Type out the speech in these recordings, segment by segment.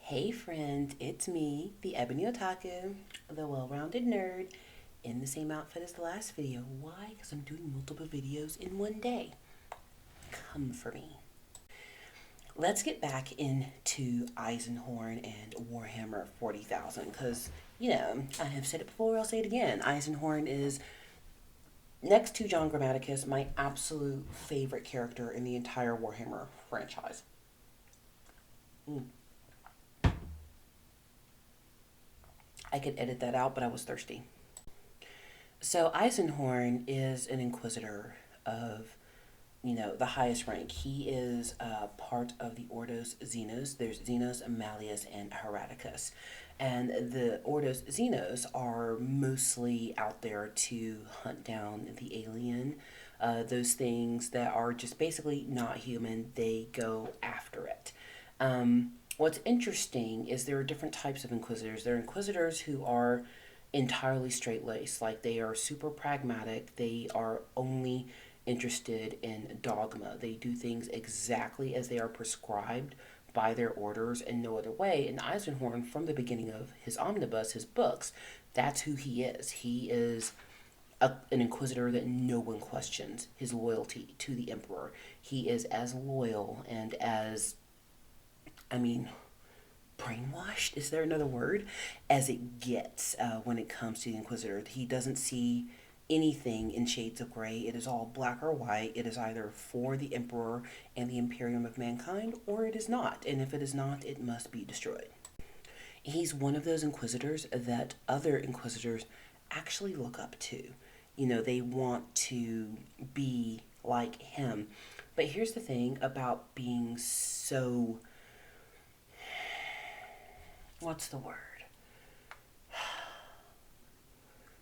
Hey friend, it's me, the Ebony Otaku, the well-rounded nerd, in the same outfit as the last video. Why? Because I'm doing multiple videos in one day. Come for me. Let's get back into Eisenhorn and Warhammer 40,000 because, I have said it before, I'll say it again. Eisenhorn is, next to John Grammaticus, my absolute favorite character in the entire Warhammer franchise. I could edit that out, but I was thirsty. So Eisenhorn is an inquisitor of, the highest rank. He is part of the Ordos Xenos. There's Xenos, Malleus, and Hereticus. And the Ordos Xenos are mostly out there to hunt down the alien. Those things that are just basically not human, they go after it. What's interesting is there are different types of inquisitors. There are inquisitors who are entirely straight laced, like they are super pragmatic, they are only interested in dogma. They do things exactly as they are prescribed by their orders and no other way. And Eisenhorn, from the beginning of his omnibus, his books, that's who he is. He is an inquisitor that no one questions his loyalty to the emperor. He is as loyal and as, I mean, brainwashed, is there another word, as it gets when it comes to the inquisitor. He doesn't see anything in shades of gray. It is all black or white. It is either for the emperor and the imperium of mankind, or it is not. And if it is not, it must be destroyed. He's one of those inquisitors that other inquisitors actually look up to. They want to be like him. But here's the thing about being so, what's the word?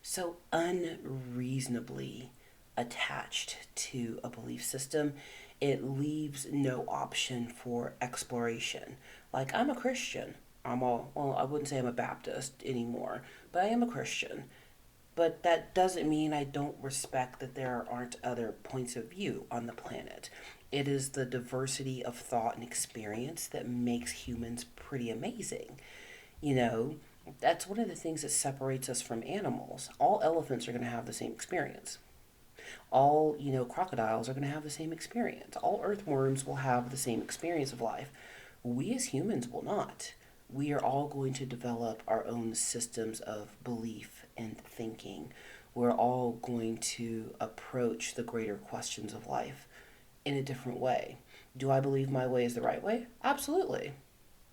So unreasonably attached to a belief system, it leaves no option for exploration. Like, I'm a Christian. I wouldn't say I'm a Baptist anymore, but I am a Christian. But that doesn't mean I don't respect that there aren't other points of view on the planet. It is the diversity of thought and experience that makes humans pretty amazing. You know, that's one of the things that separates us from animals. All elephants are going to have the same experience. All, crocodiles are going to have the same experience. All earthworms will have the same experience of life. We as humans will not. We are all going to develop our own systems of belief and thinking. We're all going to approach the greater questions of life in a different way. Do I believe my way is the right way? Absolutely.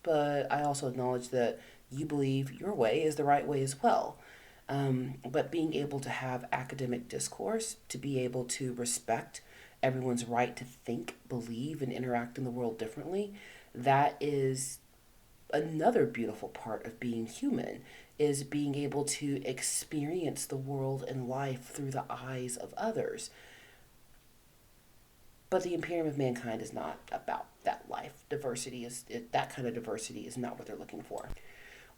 But I also acknowledge that you believe your way is the right way as well. But being able to have academic discourse, to be able to respect everyone's right to think, believe, and interact in the world differently, that is another beautiful part of being human, is being able to experience the world and life through the eyes of others. But the Imperium of Mankind is not about that life. That kind of diversity is not what they're looking for.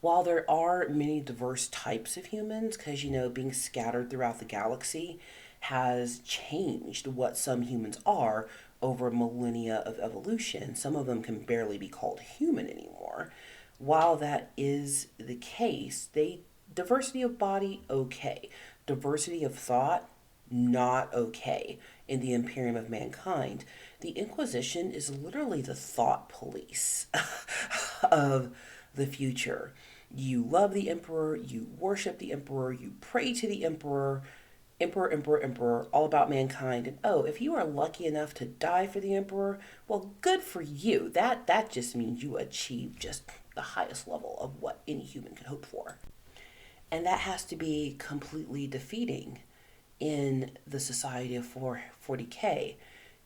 While there are many diverse types of humans, because, being scattered throughout the galaxy has changed what some humans are over millennia of evolution. Some of them can barely be called human anymore. While that is the case, diversity of body, okay. Diversity of thought, not okay in the Imperium of Mankind. The Inquisition is literally the thought police of the future. You love the emperor, you worship the emperor, you pray to the emperor, emperor, all about mankind. And oh, if you are lucky enough to die for the emperor, well, good for you. That just means you achieve just the highest level of what any human could hope for. And that has to be completely defeating in the society of 40K,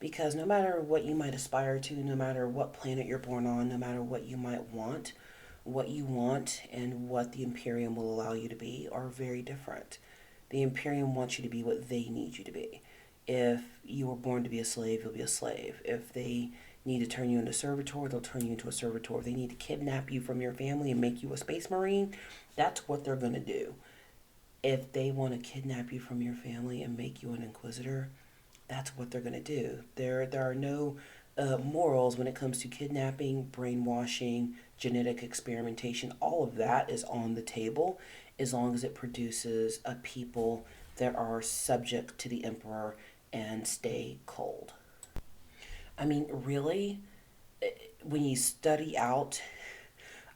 because no matter what you might aspire to, no matter what planet you're born on, no matter what you might want, what you want and what the Imperium will allow you to be are very different. The Imperium wants you to be what they need you to be. If you were born to be a slave, you'll be a slave. If they need to turn you into a servitor, they'll turn you into a servitor. If they need to kidnap you from your family and make you a space marine, that's what they're going to do. If they want to kidnap you from your family and make you an inquisitor, that's what they're going to do. There are no morals when it comes to kidnapping, brainwashing, genetic experimentation, all of that is on the table as long as it produces a people that are subject to the emperor and stay cold. I mean, really, when you study out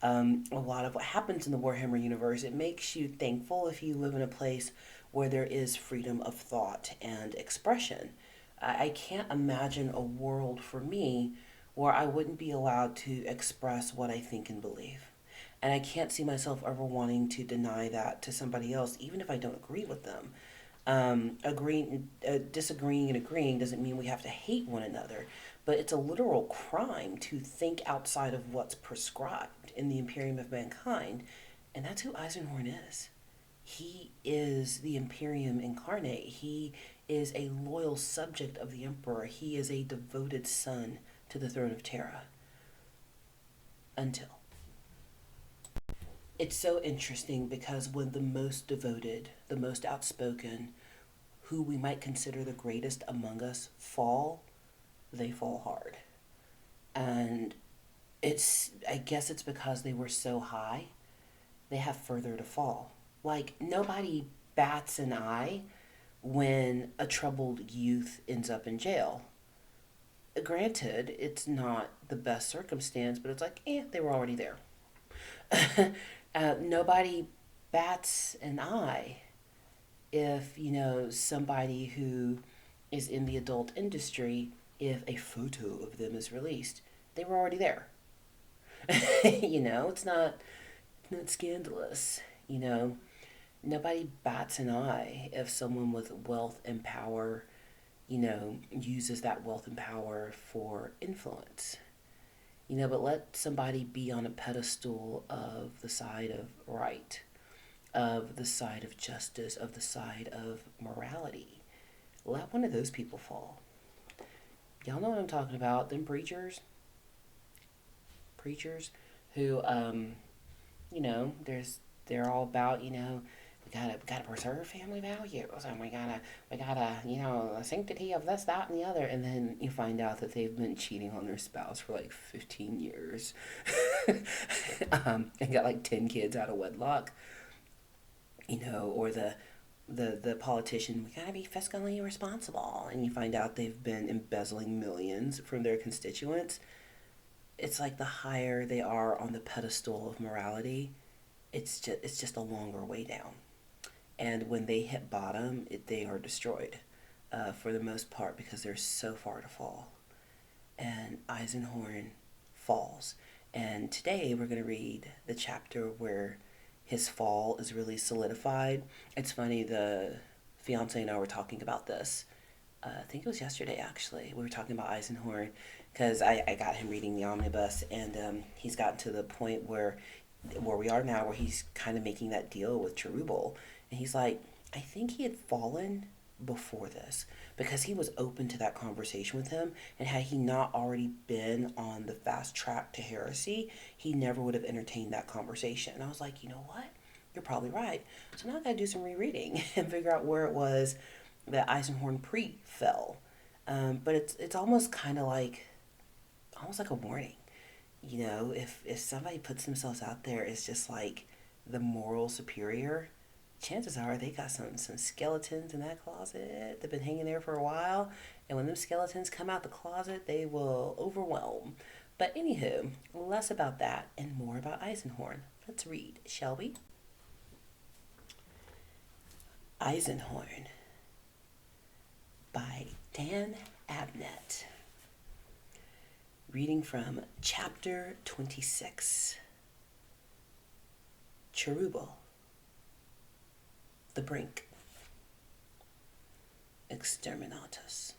a lot of what happens in the Warhammer universe, it makes you thankful if you live in a place where there is freedom of thought and expression. I can't imagine a world for me where I wouldn't be allowed to express what I think and believe. And I can't see myself ever wanting to deny that to somebody else, even if I don't agree with them. Disagreeing and agreeing doesn't mean we have to hate one another, but it's a literal crime to think outside of what's prescribed in the Imperium of Mankind, and that's who Eisenhorn is. He is the Imperium incarnate. He is a loyal subject of the Emperor. He is a devoted son to the throne of Terra. Until. It's so interesting because when the most devoted, the most outspoken, who we might consider the greatest among us fall, they fall hard. And I guess it's because they were so high, they have further to fall. Like, nobody bats an eye when a troubled youth ends up in jail. Granted, it's not the best circumstance, but it's like, they were already there. Nobody bats an eye if, somebody who is in the adult industry, if a photo of them is released, they were already there. It's not scandalous. Nobody bats an eye if someone with wealth and power, uses that wealth and power for influence. But let somebody be on a pedestal of the side of right, of the side of justice, of the side of morality. Let one of those people fall. Y'all know what I'm talking about. Them preachers who, they're all about, we gotta preserve family values, and we gotta, the sanctity of this, that, and the other. And then you find out that they've been cheating on their spouse for like 15 years, and got like 10 kids out of wedlock. Or the politician, we gotta be fiscally responsible, and you find out they've been embezzling millions from their constituents. It's like the higher they are on the pedestal of morality, it's just a longer way down. And when they hit bottom, they are destroyed for the most part because they're so far to fall. And Eisenhorn falls. And today we're going to read the chapter where his fall is really solidified. It's funny, the fiance and I were talking about this. I think it was yesterday, actually. We were talking about Eisenhorn because I got him reading the omnibus, and he's gotten to the point where we are now, where he's kind of making that deal with Cherubal. And he's like, I think he had fallen before this because he was open to that conversation with him, and had he not already been on the fast track to heresy, he never would have entertained that conversation. And I was like, you know what? You're probably right. So now I got to do some rereading and figure out where it was that Eisenhorn fell. But it's almost kind of like, a warning. If somebody puts themselves out there as just like the moral superior, chances are they got some skeletons in that closet. They've been hanging there for a while, and when them skeletons come out the closet, they will overwhelm. But anywho, less about that and more about Eisenhorn. Let's read, shall we? Eisenhorn by Dan Abnett. Reading from chapter 26. Cherubal. The brink. Exterminatus.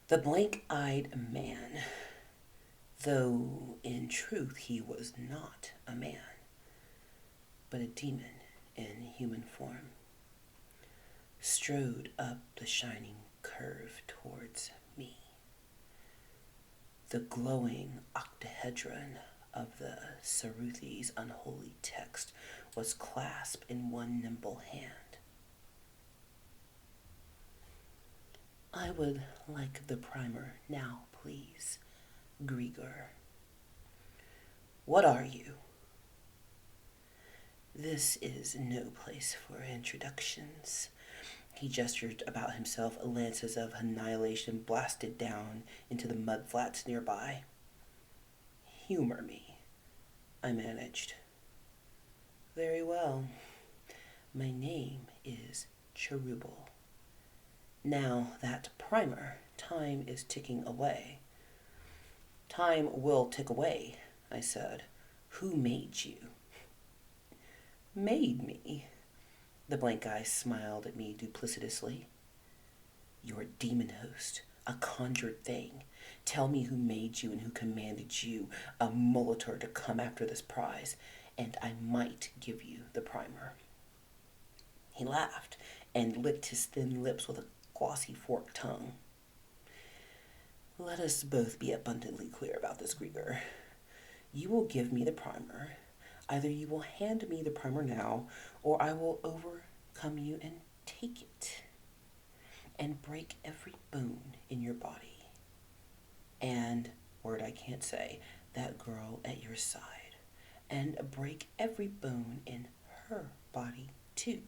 The blank-eyed man, though in truth he was not a man, but a demon in human form, strode up the shining curve towards me. The glowing octahedron of the Ceruthi's unholy text was clasped in one nimble hand. I would like the primer now, please, Grigor, What are you? This is no place for introductions. He gestured about himself, lances of annihilation blasted down into the mudflats nearby. Humor me, I managed. Very well. My name is Cherubal. Now that primer, time is ticking away. Time will tick away, I said. Who made you? Made me? The blank eye smiled at me duplicitously. Your demon host, a conjured thing. Tell me who made you and who commanded you, a Molitor, to come after this prize, and I might give you the primer. He laughed and licked his thin lips with a glossy forked tongue. Let us both be abundantly clear about this, Grieger. You will give me the primer. Either you will hand me the primer now, or I will overcome you and take it, and break every bone in your body. And, word I can't say, that girl at your side, and break every bone in her body too,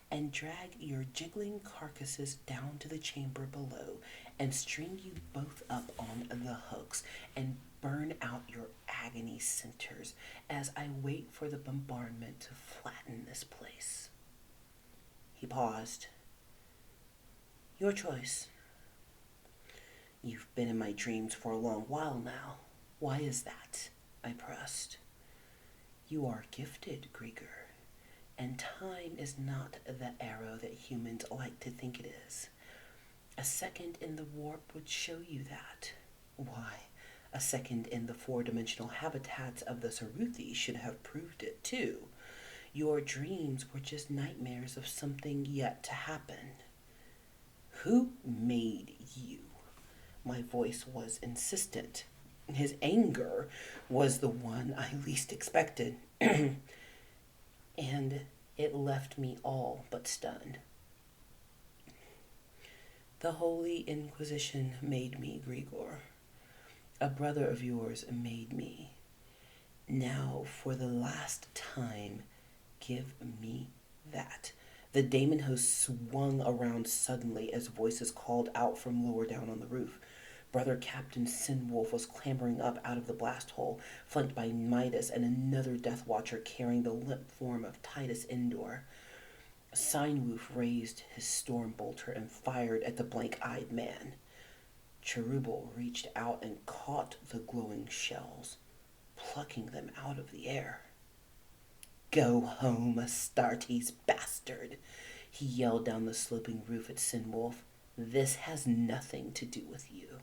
and drag your jiggling carcasses down to the chamber below, and string you both up on the hooks, and burn out your agony centers as I wait for the bombardment to flatten this place. He paused. Your choice. You've been in my dreams for a long while now. Why is that? I pressed. You are gifted, Grieger, and time is not the arrow that humans like to think it is. A second in the warp would show you that. Why, a second in the four-dimensional habitats of the Saruthi should have proved it too. Your dreams were just nightmares of something yet to happen. Who made you? My voice was insistent. His anger was the one I least expected. And it left me all but stunned. The Holy Inquisition made me, Grigor. A brother of yours made me. Now, for the last time, give me that. The daemon host swung around suddenly as voices called out from lower down on the roof. Brother Captain Sinwolf was clambering up out of the blast hole, flanked by Midas and another Death Watcher carrying the limp form of Titus Endor. Sinwolf raised his storm bolter and fired at the blank-eyed man. Cherubal reached out and caught the glowing shells, plucking them out of the air. Go home, Astartes bastard, he yelled down the sloping roof at Sinwolf. This has nothing to do with you.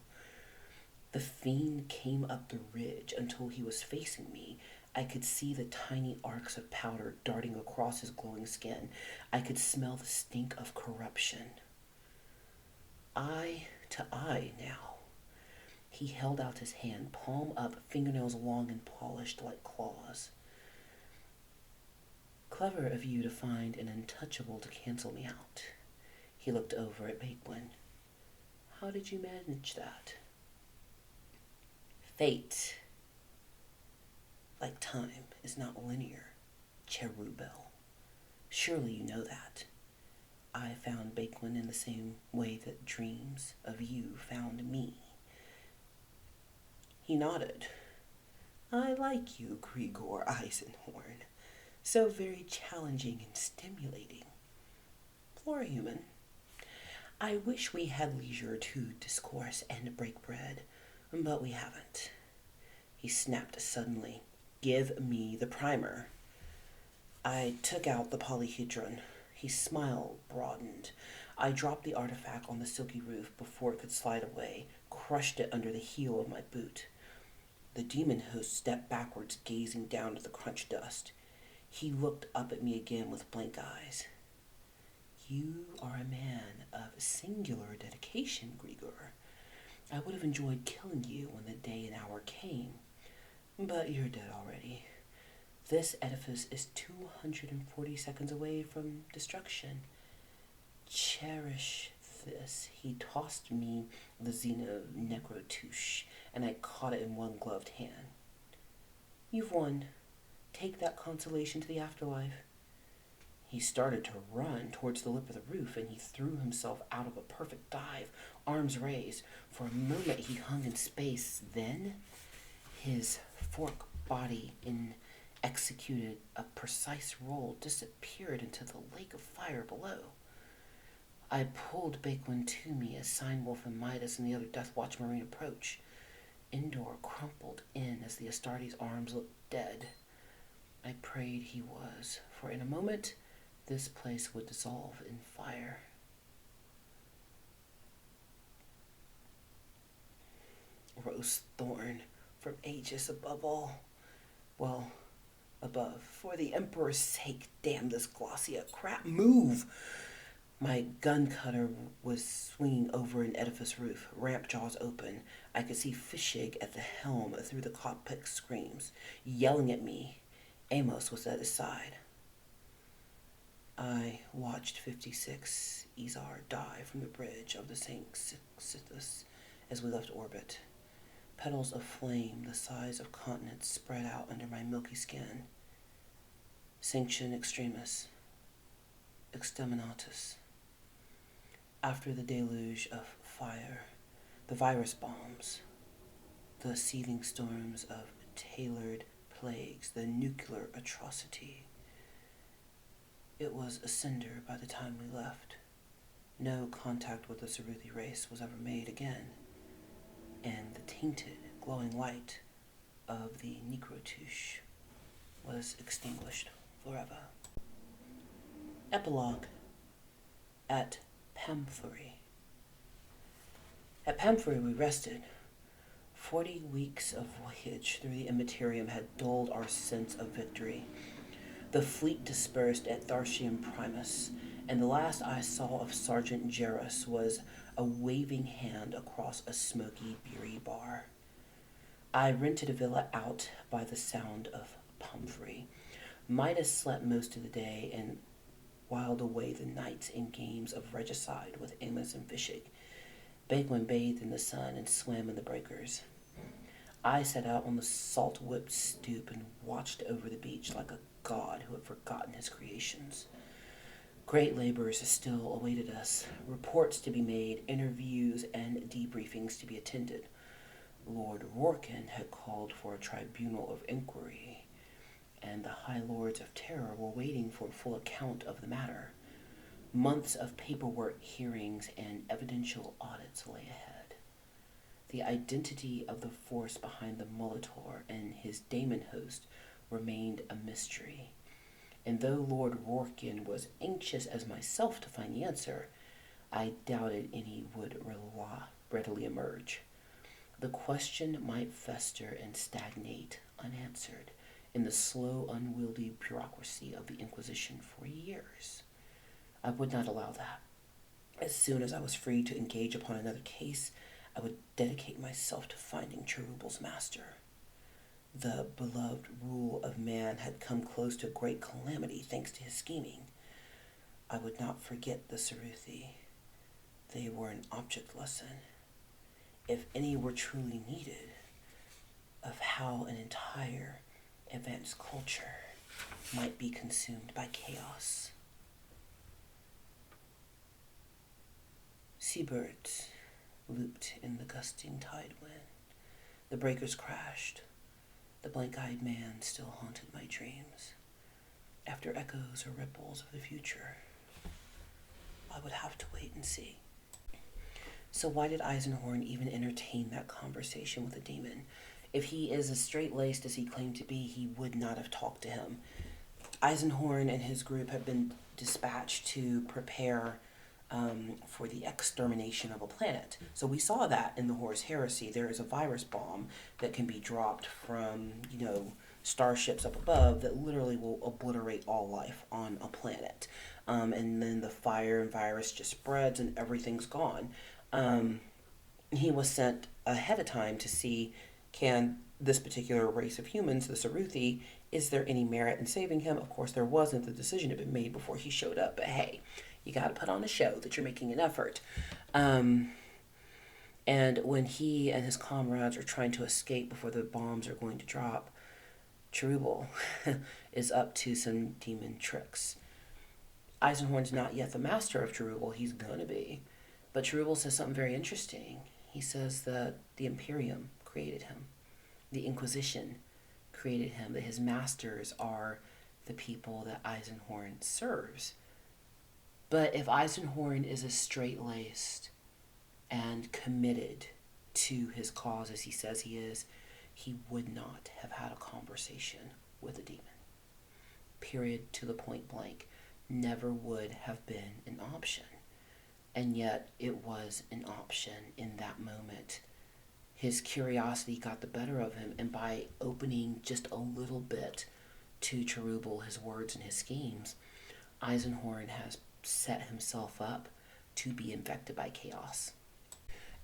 The fiend came up the ridge until he was facing me. I could see the tiny arcs of powder darting across his glowing skin. I could smell the stink of corruption. Eye to eye now. He held out his hand, palm up, fingernails long and polished like claws. Clever of you to find an untouchable to cancel me out. He looked over at Bakewin. How did you manage that? Fate, like time, is not linear, Cherubal. Surely you know that. I found Bakewin in the same way that dreams of you found me. He nodded. I like you, Grigor Eisenhorn. So very challenging and stimulating. For a human. I wish we had leisure to discourse and break bread, but we haven't. He snapped suddenly. Give me the primer. I took out the polyhedron. His smile broadened. I dropped the artifact on the silky roof before it could slide away, crushed it under the heel of my boot. The demon host stepped backwards, gazing down at the crunch dust. He looked up at me again with blank eyes. You are a man of singular dedication, Grigor. I would have enjoyed killing you when the day and hour came, but you're dead already. This edifice is 240 seconds away from destruction. Cherish this. He tossed me the Xeno Necrotouche, and I caught it in one gloved hand. You've won. Take that consolation to the afterlife. He started to run towards the lip of the roof, and he threw himself out of a perfect dive, arms raised. For a moment he hung in space. Then his fork body executed a precise roll, disappeared into the lake of fire below. I pulled Bakewin to me as Signwolf and Midas and the other Death Watch Marine approached. Indor crumpled in as the Astartes' arms looked dead. I prayed he was, for in a moment this place would dissolve in fire. Rose thorn from Aegis above all. Well, above. For the Emperor's sake, damn this Glossia crap. Move! My gun cutter was swinging over an edifice roof, ramp jaws open. I could see Fishig at the helm through the cockpit screams, yelling at me. Amos was at his side. I watched 56 Izar die from the bridge of the St. Sithus as we left orbit. Petals of flame the size of continents spread out under my milky skin. Sanction extremis. Exterminatus. After the deluge of fire, the virus bombs, the seething storms of tailored plagues, the nuclear atrocity. It was a cinder by the time we left. No contact with the Ceruthi race was ever made again, and the tainted, glowing light of the Necrotouche was extinguished forever. Epilogue. At Pamphuri. At Pamphuri we rested. 40 weeks of voyage through the Immaterium had dulled our sense of victory. The fleet dispersed at Tharcium Primus, and the last I saw of Sergeant Jerus was a waving hand across a smoky beery bar. I rented a villa out by the sound of Pamphuri. Midas slept most of the day and whiled away the nights in games of regicide with Amos and Fishig. Bagwin bathed in the sun and swam in the breakers. I sat out on the salt-whipped stoop and watched over the beach like a god who had forgotten his creations. Great labors still awaited us, reports to be made, interviews and debriefings to be attended. Lord Rorken had called for a tribunal of inquiry, and the High Lords of Terror were waiting for a full account of the matter. Months of paperwork, hearings, and evidential audits lay ahead. The identity of the force behind the Molitor and his daemon host remained a mystery, and though Lord Rorken was anxious as myself to find the answer, I doubted any would readily emerge. The question might fester and stagnate unanswered in the slow, unwieldy bureaucracy of the Inquisition for years. I would not allow that. As soon as I was free to engage upon another case, I would dedicate myself to finding Cherubel's master. The beloved rule of man had come close to great calamity thanks to his scheming. I would not forget the Ceruthi. They were an object lesson, if any were truly needed, of how an entire advanced culture might be consumed by chaos. Seabirds looped in the gusting tide wind. The breakers crashed. The blank-eyed man still haunted my dreams. After echoes or ripples of the future, I would have to wait and see. So why did Eisenhorn even entertain that conversation with the demon? If he is as straight-laced as he claimed to be, he would not have talked to him. Eisenhorn and his group have been dispatched to prepare for the extermination of a planet. So we saw that in the Horus Heresy. There is a virus bomb that can be dropped from, starships up above that literally will obliterate all life on a planet. And then the fire and virus just spreads and everything's gone. He was sent ahead of time to see, can this particular race of humans, the Ceruthi, is there any merit in saving him? Of course there wasn't. The decision had been made before he showed up. But hey, you got to put on a show that you're making an effort. And when he and his comrades are trying to escape before the bombs are going to drop, Cherubel is up to some demon tricks. Eisenhorn's not yet the master of Cherubel. He's gonna be. But Cherubel says something very interesting. He says that the Imperium created him. The Inquisition created him. That his masters are the people that Eisenhorn serves. But if Eisenhorn is as straight-laced and committed to his cause as he says he is, he would not have had a conversation with a demon. Period, to the point blank. Never would have been an option. And yet it was an option in that moment. His curiosity got the better of him, and by opening just a little bit to Cherubel, his words and his schemes, Eisenhorn has set himself up to be infected by chaos.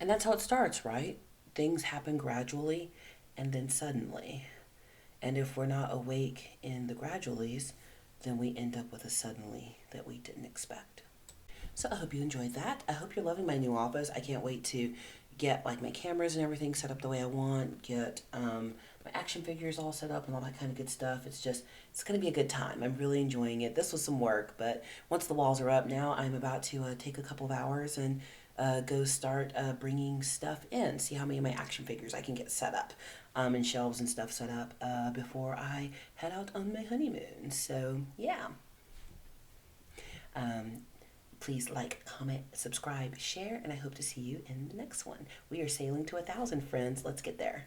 And that's how it starts, right? Things happen gradually and then suddenly. And if we're not awake in the graduallys, then we end up with a suddenly that we didn't expect. So I hope you enjoyed that. I hope you're loving my new office. I can't wait to get like my cameras and everything set up the way I want, get my action figures all set up and all that kind of good stuff. It's going to be a good time. I'm really enjoying it. This was some work, but once the walls are up now, I'm about to take a couple of hours and go start bringing stuff in, see how many of my action figures I can get set up and shelves and stuff set up before I head out on my honeymoon. So yeah. Please like, comment, subscribe, share, and I hope to see you in the next one. We are sailing to 1,000, friends. Let's get there.